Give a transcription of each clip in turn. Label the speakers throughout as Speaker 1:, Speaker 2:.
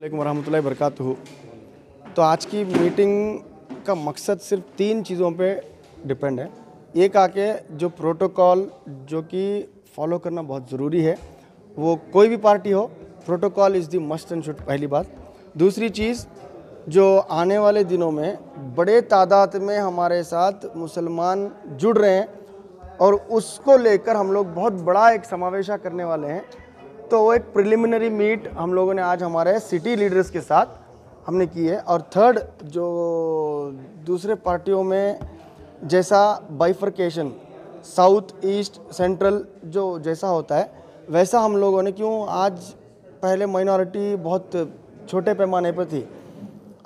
Speaker 1: वरहमतुल्लाहि वबरकातुहू। तो आज की मीटिंग का मकसद सिर्फ 3 चीज़ों पे डिपेंड है। एक आके जो प्रोटोकॉल जो कि फॉलो करना बहुत ज़रूरी है, वो कोई भी पार्टी हो, protocol is the must and should, पहली बात। दूसरी चीज़, जो आने वाले दिनों में बड़े तादाद में हमारे साथ मुसलमान जुड़ रहे हैं और उसको लेकर हम लोग बहुत बड़ा एक समावेशा करने वाले हैं। तो वो एक प्रिलिमिनरी मीट हम लोगों ने आज हमारे सिटी लीडर्स के साथ हमने की है। और थर्ड, जो दूसरे पार्टियों में जैसा बाइफर्केशन साउथ ईस्ट सेंट्रल जो जैसा होता है, वैसा हम लोगों ने, क्यों आज पहले माइनॉरिटी बहुत छोटे पैमाने पर थी,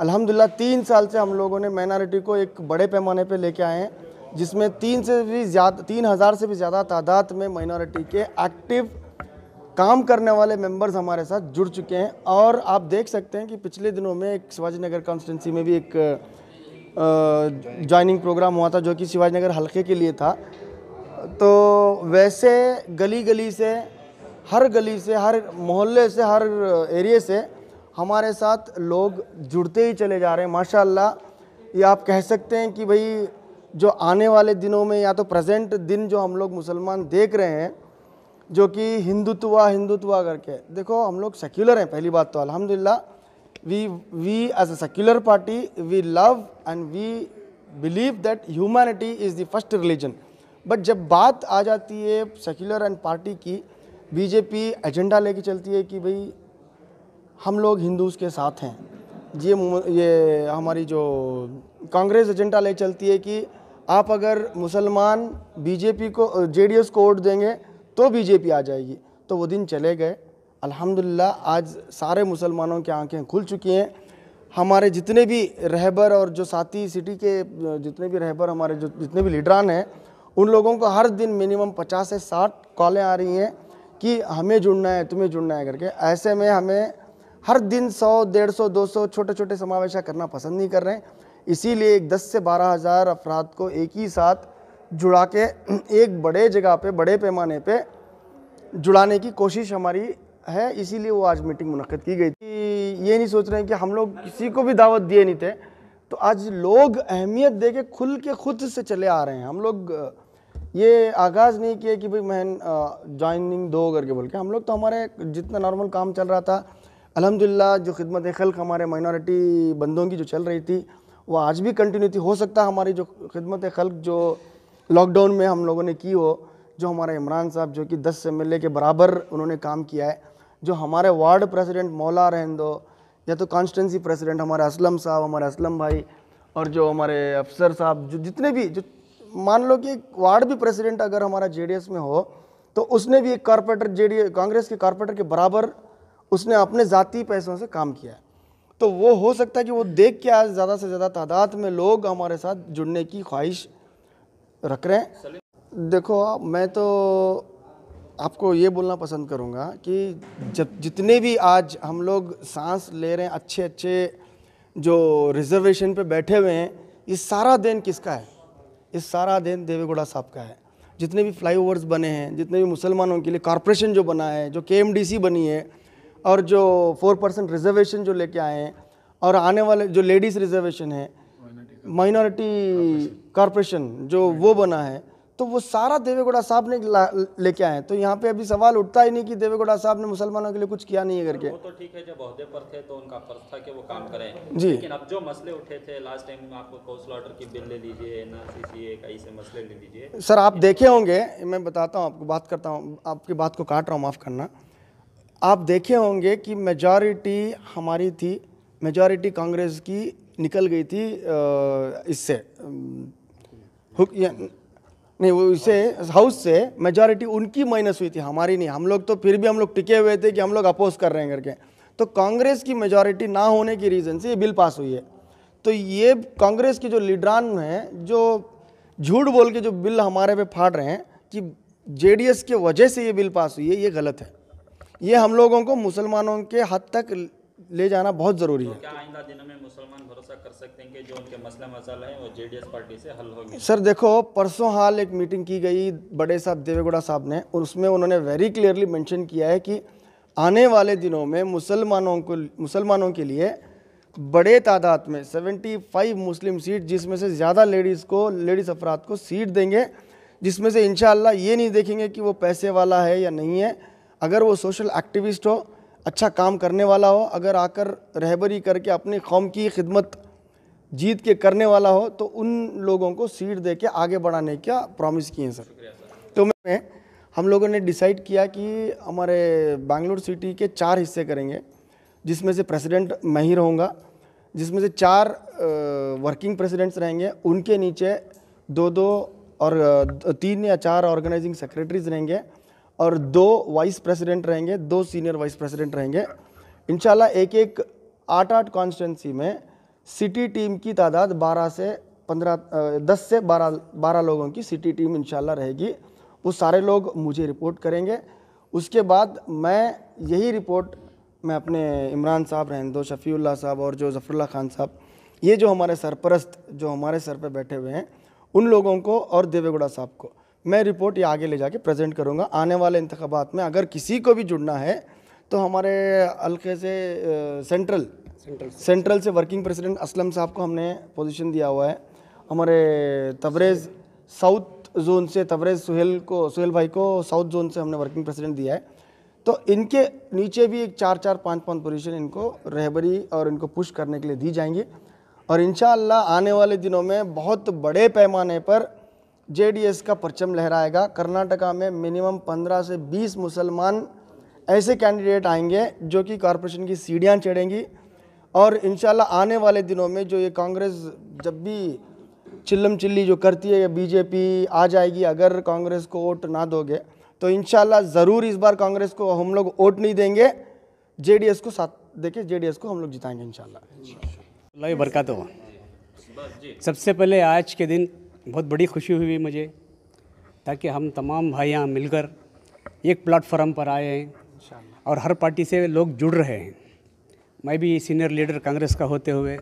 Speaker 1: अल्हम्दुलिल्लाह 3 साल से हम लोगों ने माइनॉरिटी को एक बड़े पैमाने पर लेके आए हैं, जिसमें 3,000 से भी ज़्यादा तादाद में माइनॉरिटी के एक्टिव काम करने वाले मेंबर्स हमारे साथ जुड़ चुके हैं। और आप देख सकते हैं कि पिछले दिनों में एक शिवाजी नगर कॉन्स्टिट्यूंसी में भी एक जॉइनिंग प्रोग्राम हुआ था, जो कि शिवाजी नगर हल्के के लिए था। तो वैसे गली गली से, हर गली से, हर मोहल्ले से, हर एरिया से हमारे साथ लोग जुड़ते ही चले जा रहे हैं माशाअल्लाह। ये आप कह सकते हैं कि भाई जो आने वाले दिनों में, या तो प्रेजेंट दिन जो हम लोग मुसलमान देख रहे हैं, जो कि हिंदुत्वा करके, देखो हम लोग सेक्युलर हैं, पहली बात तो अल्हम्दुलिल्लाह। We as a secular party we love and we believe that humanity is the first religion. But जब बात आ जाती है सेक्युलर एंड पार्टी की, बीजेपी एजेंडा लेके चलती है कि भाई हम लोग हिंदूज़ के साथ हैं। ये हमारी जो कांग्रेस एजेंडा ले चलती है कि आप अगर मुसलमान बीजेपी को, जेडीएस को वोट देंगे तो बीजेपी आ जाएगी। तो वो दिन चले गए। अल्हम्दुलिल्लाह आज सारे मुसलमानों की आंखें खुल चुकी हैं। हमारे जितने भी रहबर और जो साथी सिटी के जितने भी रहबर, हमारे जो जितने भी लीडरान हैं, उन लोगों को हर दिन मिनिमम 50 से 60 कॉलें आ रही हैं कि हमें जुड़ना है, तुम्हें जुड़ना है करके। ऐसे में हमें हर दिन 100, 150, 200 छोटे छोटे समावेशा करना पसंद नहीं कर रहे हैं। इसीलिए 10 से 12 हज़ार अफराद को एक ही साथ जुड़ा के एक बड़े जगह पे, बड़े पैमाने पे जुड़ाने की कोशिश हमारी है। इसीलिए वो आज मीटिंग मुनक्किद की गई थी। ये नहीं सोच रहे हैं कि हम लोग किसी को भी दावत दिए नहीं थे, तो आज लोग अहमियत दे के खुल के खुद से चले आ रहे हैं। हम लोग ये आगाज़ नहीं किए कि भाई मैं ज्वाइनिंग दो करके बोल के। हम लोग तो हमारे जितना नॉर्मल काम चल रहा था, अल्हम्दुलिल्लाह जो खिदमत खल्क हमारे माइनॉरिटी बंदों की जो चल रही थी, वो आज भी कंटिन्यू थी। हो सकता है हमारी जो खिदमत खल्क जो लॉकडाउन में हम लोगों ने की हो, जो हमारे इमरान साहब जो कि 10 एमएलए के बराबर उन्होंने काम किया है, जो हमारे वार्ड प्रेसिडेंट मौला रहंदो, या तो कॉन्स्टिट्यूंसी प्रेसिडेंट हमारे असलम साहब, हमारे असलम भाई, और जो हमारे अफसर साहब, जो जितने भी, जो मान लो कि वार्ड भी प्रेसिडेंट अगर हमारा जेडीएस में हो, तो उसने भी एक कॉर्पोरेटर, जेडीएस कांग्रेस के कॉर्पोरेटर के बराबर उसने अपने ज़ाती पैसों से काम किया है। तो वो हो सकता है कि वो देख के आज ज़्यादा से ज़्यादा तादाद में लोग हमारे साथ जुड़ने की ख्वाहिश रख रहे हैं। देखो, मैं तो आपको ये बोलना पसंद करूँगा कि जब जितने भी आज हम लोग सांस ले रहे हैं, अच्छे अच्छे जो रिजर्वेशन पे बैठे हुए हैं, ये सारा देन किसका है? ये सारा देन देवेगौड़ा साहब का है। जितने भी फ्लाईओवर्स बने हैं, जितने भी मुसलमानों के लिए कॉरपोरेशन जो बना है, जो केएमडीसी बनी है, और जो 4% रिजर्वेशन जो लेके आए हैं, और आने वाले जो लेडीज़ रिजर्वेशन है, माइनॉरिटी कॉरपोरेशन जो वो बना है, तो वो सारा देवेगौड़ा साहब ने लेके आए। तो यहाँ पे अभी सवाल उठता ही नहीं कि देवेगौड़ा साहब ने मुसलमानों के लिए कुछ किया नहीं है करके।
Speaker 2: वो तो ठीक है, जब ओहदे पर थे तो उनका फर्ज था कि वो काम करें
Speaker 1: जी।
Speaker 2: लेकिन अब जो मसले उठे थे लास्ट टाइम, आपको कोस्ट ऑर्डर की बिल ले लीजिए, एनआरसीसी कई से मसले ले लीजिए।
Speaker 1: सर आप देखे होंगे, मैं बताता हूँ आपको, बात करता हूँ, आपकी बात को काट रहा हूँ, माफ़ करना। आप देखे होंगे कि मेजॉरिटी हमारी थी, मेजॉरिटी कांग्रेस की निकल गई थी इससे नहीं, वो इसे हाउस से मेजॉरिटी उनकी माइनस हुई थी, हमारी नहीं। हम लोग तो फिर भी हम लोग टिके हुए थे कि हम लोग अपोज कर रहे हैं करके। तो कांग्रेस की मेजॉरिटी ना होने की रीज़न से ये बिल पास हुई है। तो ये कांग्रेस के जो लीडरान हैं, जो झूठ बोल के जो बिल हमारे पे फाड़ रहे हैं कि जेडीएस के वजह से ये बिल पास हुई है, ये गलत है। ये हम लोगों को मुसलमानों के हद तक ले जाना बहुत ज़रूरी है।
Speaker 2: क्या आइंदा दिनों में मुसलमान भरोसा कर सकते हैं कि जो उनके मसले मसाला है वो जेडीएस पार्टी से हल होंगे?
Speaker 1: सर देखो, परसों हाल एक मीटिंग की गई बड़े साहब देवेगौड़ा साहब ने, और उसमें उन्होंने वेरी क्लियरली मेंशन किया है कि आने वाले दिनों में मुसलमानों के लिए बड़े तादाद में 75 मुस्लिम सीट, जिसमें से ज़्यादा लेडीज़ अफराद को सीट देंगे, जिसमें से इंशाअल्लाह ये नहीं देखेंगे कि वो पैसे वाला है या नहीं है। अगर वो सोशल एक्टिविस्ट हो, अच्छा काम करने वाला हो, अगर आकर रहबरी करके अपनी कौम की खिदमत जीत के करने वाला हो, तो उन लोगों को सीट दे के आगे बढ़ाने का प्रॉमिस किए हैं सर। तो हम लोगों ने डिसाइड किया कि हमारे बेंगलुरु सिटी के 4 हिस्से करेंगे, जिसमें से प्रेसिडेंट मैं ही रहूँगा, जिसमें से 4 वर्किंग प्रेसिडेंट्स रहेंगे, उनके नीचे 2-2 और 3 या 4 ऑर्गेनाइजिंग सेक्रेटरीज रहेंगे, और 2 वाइस प्रेसिडेंट रहेंगे, 2 सीनियर वाइस प्रेसिडेंट रहेंगे। इंशाल्लाह एक 8-8 कॉन्स्टिट्यूंसी में सिटी टीम की तादाद 10 से 12 लोगों की सिटी टीम इंशाल्लाह रहेगी। वो सारे लोग मुझे रिपोर्ट करेंगे। उसके बाद मैं यही रिपोर्ट मैं अपने इमरान साहब रहें, दो शफ़ीउल्लाह साहब और जो ज़फ़रुल्लाह खान साहब, ये जो हमारे सरपरस्त जो हमारे सर पे बैठे हुए हैं, उन लोगों को और देवेगौड़ा साहब को मैं रिपोर्ट ये आगे ले जाके प्रेजेंट करूँगा। आने वाले इंतखाबात में अगर किसी को भी जुड़ना है तो हमारे हल्के से सेंट्रल से वर्किंग प्रेसिडेंट असलम साहब को हमने पोजीशन दिया हुआ है। हमारे तबरेज़ साउथ जोन से सुहेल भाई को साउथ जोन से हमने वर्किंग प्रेसिडेंट दिया है। तो इनके नीचे भी एक 4-4, 5-5 पोजीशन इनको रहबरी और इनको पुश करने के लिए दी जाएंगी। और इंशाअल्लाह आने वाले दिनों में बहुत बड़े पैमाने पर जेडीएस का परचम लहराएगा। कर्नाटका में मिनिमम 15 से 20 मुसलमान ऐसे कैंडिडेट आएंगे जो कि कॉरपोरेशन की सीढ़ियाँ चढ़ेंगी। और इंशाअल्लाह आने वाले दिनों में जो ये कांग्रेस जब भी चिल्लम चिल्ली जो करती है, या बीजेपी आ जाएगी, अगर कांग्रेस को वोट ना दोगे तो इंशाअल्लाह ज़रूर इस बार कांग्रेस को हम लोग वोट नहीं देंगे, जेडीएस को साथ देके जेडीएस को हम लोग जिताएंगे इंशाअल्लाह।
Speaker 3: बरकातहू। सबसे पहले आज के दिन बहुत बड़ी खुशी हुई मुझे, ताकि हम तमाम भाइयाँ मिलकर एक प्लेटफॉर्म पर आए हैं और हर पार्टी से लोग जुड़ रहे हैं। मैं भी सीनियर लीडर कांग्रेस का होते हुए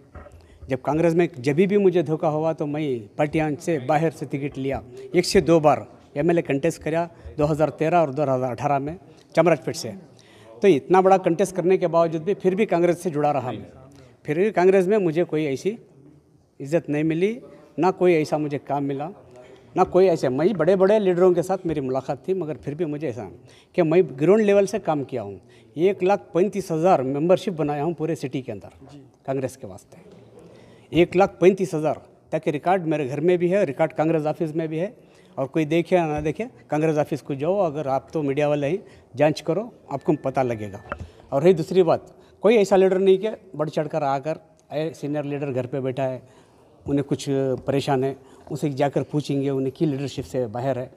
Speaker 3: जब कांग्रेस में जब भी मुझे धोखा हुआ तो मैं पार्टियाँ से बाहर से टिकट लिया। 1 से 2 बार एमएलए कंटेस्ट किया 2013 और 2018 में चामराजपेट से। तो इतना बड़ा कंटेस्ट करने के बावजूद भी फिर भी कांग्रेस से जुड़ा रहा मैं। फिर भी कांग्रेस में मुझे कोई ऐसी इज़्ज़त नहीं मिली, ना कोई ऐसा मुझे काम मिला, ना कोई ऐसे। मैं बड़े बड़े लीडरों के साथ मेरी मुलाकात थी, मगर फिर भी मुझे ऐसा कि मैं ग्राउंड लेवल से काम किया हूँ। 1,35,000 मेंबरशिप बनाया हूँ पूरे सिटी के अंदर कांग्रेस के वास्ते। 1,35,000 ताकि रिकॉर्ड मेरे घर में भी है, रिकॉर्ड कांग्रेस ऑफिस में भी है। और कोई देखे या ना देखे, कांग्रेस ऑफिस को जाओ, अगर आप तो मीडिया वाले ही जांच करो, आपको पता लगेगा। और रही दूसरी बात, कोई ऐसा लीडर नहीं कि बढ़ चढ़ कर आकर सीनियर लीडर घर पे बैठा है, उन्हें कुछ परेशान है, उसे जाकर पूछेंगे उन्हें की लीडरशिप से बाहर है,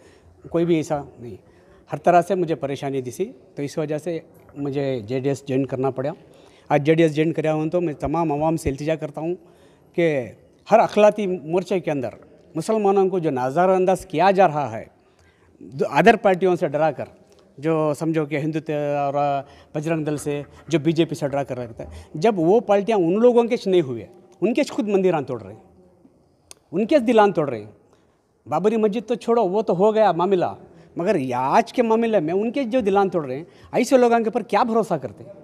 Speaker 3: कोई भी ऐसा नहीं। हर तरह से मुझे परेशानी दिसी, तो इस वजह से मुझे जेडीएस ज्वाइन करना पड़ा। आज जेडीएस ज्वाइन कराया हूँ तो मैं तमाम आवाम से इल्तिजा करता हूँ कि हर अखलाती मोर्चे के अंदर मुसलमानों को जो नज़रअंदाज किया जा रहा है अदर पार्टियों से डरा कर, जो समझो कि हिंदुत्व और बजरंग दल से, जो बीजेपी से डरा कर रखता है, जब वो पार्टियां उन लोगों के नहीं हुए, उनके खुद मंदिरान तोड़ रहे हैं, उनके दिलान तोड़ रहे हैं। बाबरी मस्जिद तो छोड़ो, वो तो हो गया मामला, मगर आज के मामले में उनके जो दिलान तोड़ रहे हैं, ऐसे लोगों के ऊपर क्या भरोसा करते हैं।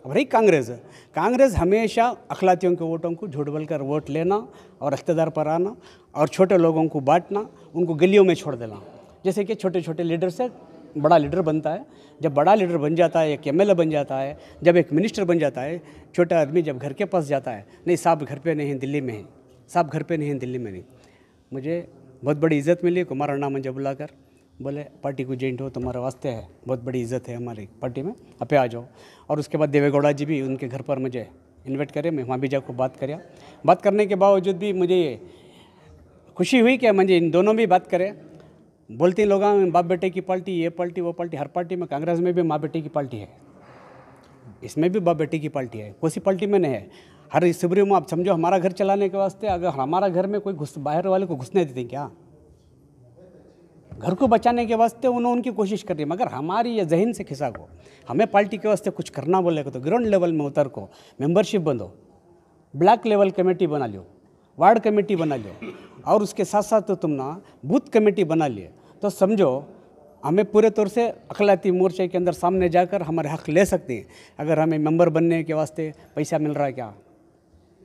Speaker 3: अब रही कांग्रेस हमेशा अखलातियों के वोटों को झूठ बोलकर वोट लेना और इख्तियार पर आना और छोटे लोगों को बांटना, उनको गलियों में छोड़ देना। जैसे कि छोटे छोटे लीडर से बड़ा लीडर बनता है, जब बड़ा लीडर बन जाता है, एक एमएलए बन जाता है, जब एक मिनिस्टर बन जाता है, छोटा आदमी जब घर के पास जाता है, नहीं साहब घर पे नहीं, दिल्ली में है, साहब घर पे नहीं, दिल्ली में नहीं। मुझे बहुत बड़ी इज़्ज़त मिली, कुमार अन्ना मुझे बुलाकर बोले पार्टी को जॉइंट हो, तुम्हारे वास्ते है, बहुत बड़ी इज़्ज़त है हमारी पार्टी में, आप आ जाओ। और उसके बाद देवेगौड़ा जी भी उनके घर पर मुझे इन्वाइट करे, मैं वहाँ भी जाकर बात करने के बावजूद भी मुझे खुशी हुई कि मुझे इन दोनों भी बात करें। बोलते लोग बाप बेटे की पार्टी, ये पार्टी वो पार्टी, हर पार्टी में, कांग्रेस में भी माँ बेटे की पार्टी है, इसमें भी बाप बेटे की पार्टी है, कोई सी पार्टी में नहीं है। हर शिवरी में आप समझो हमारा घर चलाने के वास्ते अगर हमारा घर में कोई बाहर वाले को घुसने देते क्या, घर को बचाने के वास्ते उन्होंने उनकी कोशिश कर रही है, मगर हमारी ये जहन से खिसा को हमें पार्टी के वास्ते कुछ करना बोले को तो ग्राउंड लेवल में उतर को मेंबरशिप बंदो, ब्लॉक लेवल कमेटी बना लो, वार्ड कमेटी बना लो, और उसके साथ साथ तो तुम ना बूथ कमेटी बना लिए, तो समझो हमें पूरे तौर से अखिलाती मोर्चे के अंदर सामने जाकर हमारे हक ले सकते हैं। अगर हमें मेंबर बनने के वास्ते पैसा मिल रहा है क्या,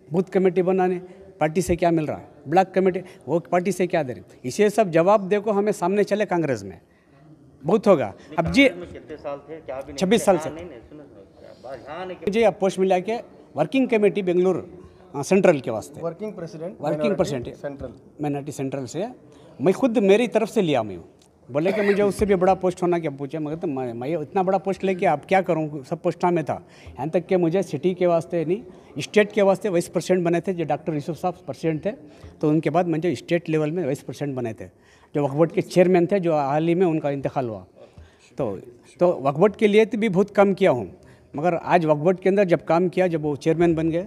Speaker 3: बूथ कमेटी बनाने पार्टी से क्या मिल रहा है, ब्लॉक कमेटी वो पार्टी से क्या दे रही, इसे सब जवाब देखो हमें सामने चले कांग्रेस में बहुत होगा। अब जी 26 साल से मुझे अब पोस्ट मिला के वर्किंग कमेटी बेंगलुरु सेंट्रल के वास्ते
Speaker 1: working president
Speaker 3: central minority central से मैं खुद मेरी तरफ से लिया मैं बोले कि मुझे उससे भी बड़ा पोस्ट होना, क्या पूछे मगर तो मैं इतना बड़ा पोस्ट लेके अब क्या करूँ, सब पोस्टा में था। यहाँ तक कि मुझे सिटी के वास्ते नहीं स्टेट के वास्ते वाइस प्रेसिडेंट बने थे, जो डॉक्टर यूसुफ साहब प्रेसिडेंट थे, तो उनके बाद मुझे स्टेट लेवल में वाइस प्रेसिडेंट बने थे। जो वक्फ बोर्ड के चेयरमैन थे, जो हाल ही में उनका इंतकाल हुआ, तो वक्फ बोर्ड के लिए तो भी बहुत काम किया हूँ, मगर आज वक्फ बोर्ड के अंदर जब काम किया, जब वो चेयरमैन बन गए